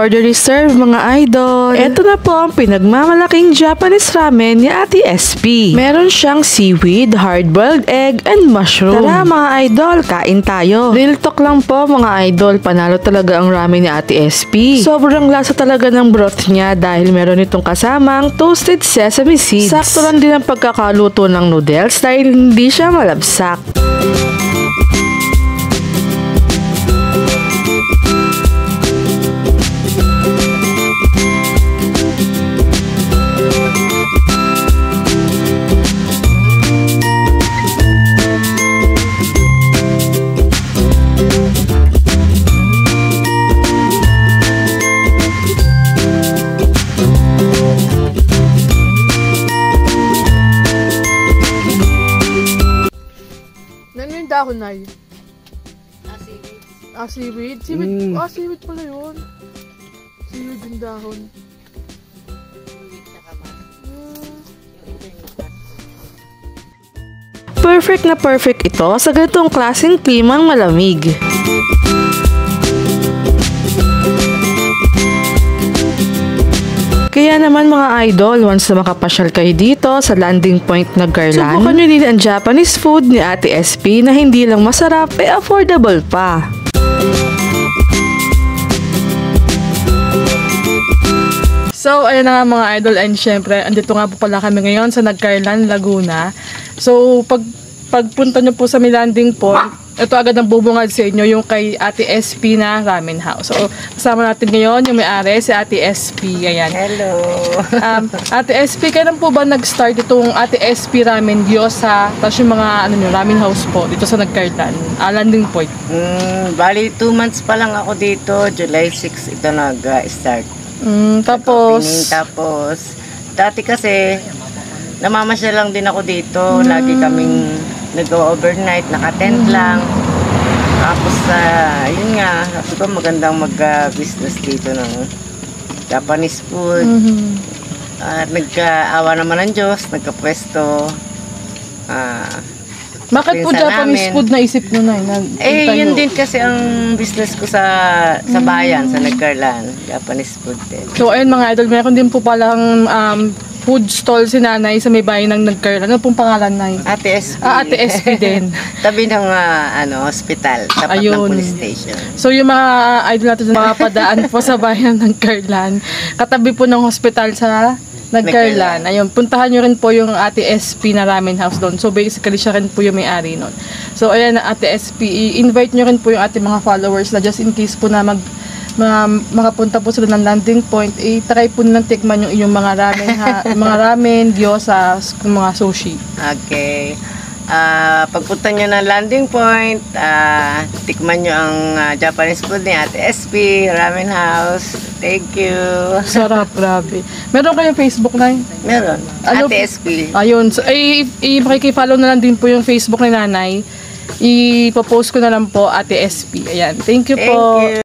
order reserve mga idol. Ito na po ang pinagmamalaking Japanese ramen ni Ate SP. Meron siyang seaweed, hard-boiled egg, and mushroom. Tara mga idol, kain tayo. Real talk lang po mga idol, panalo talaga ang ramen ni Ate SP. Sobrang lasa talaga ng broth niya dahil meron itong kasamang toasted sesame seeds. Sakto lang din ang pagkakaluto ng noodles dahil hindi siya malabsak. Ano yung dahon na yun? Seaweed. Seaweed? Seaweed pala yun. Seaweed yung dahon. Perfect na perfect ito sa ganitong klaseng klimang malamig. Kaya naman mga idol, once na makapasyal kayo dito sa landing point na Garland, subukan nyo din ang Japanese food ni Ate SP na hindi lang masarap, affordable pa. So, ayun na nga mga idol, and syempre, andito nga po pala kami ngayon sa Nagcarlan, Laguna. So, pagpunta nyo po sa may landing point, ito agad ang bubungad sa inyo yung kay Ate SP na ramen house. So, kasama natin ngayon yung may-ari, si Ate SP. Ayan. Hello! Ate SP, kailan po ba nag-start itong Ate SP Ramen Gyoza, tapos yung mga ramen house po dito sa Nagcarlan, landing point? Bali, 2 months pa lang ako dito. July 6 ito nag-start. Tapos, dati kasi, namamasya lang din ako dito. Lagi kaming nag-overnight, naka-tent lang. Tapos, yun nga, sabi ko magandang mag-business dito ng Japanese food. At nagkaawa naman ng Diyos, nagka-pwesto. Bakit po Japanese food naisip nyo na? Yun din kasi ang business ko sa bayan, sa Nagcarlan. Japanese food din. So, ayun mga idol, meron din po palang food stall si nanay sa may bayan ng Nagcarlan. Ano pong pangalan, nay? Ate SP. Ate SP din. Tabi ng hospital, tapat ng police station. So yung mga idol natin na mapadaan po sa bayan ng Nagcarlan, katabi po ng hospital sa Nagcarlan. Ayun, puntahan nyo rin po yung Ate SP na ramen house doon. So basically siya rin po yung may-ari nun. So ayan, Ate SP, i-invite nyo rin po yung ating mga followers na just in case po na makapunta po sila ng landing point, try po nilang tikman yung inyong mga ramen, mga ramen, gyoza, mga sushi. Okay. Pagpunta nyo ng landing point, tikman nyo ang Japanese food ni Ate SP, Ramen House. Thank you. Sarap, grabe. Meron kayong Facebook na? Meron. Ate SP. Ayun. So, makikipollow na lang din po yung Facebook ni nanay. Ipopost ko na lang po, Ate SP. Ayan. Thank you po.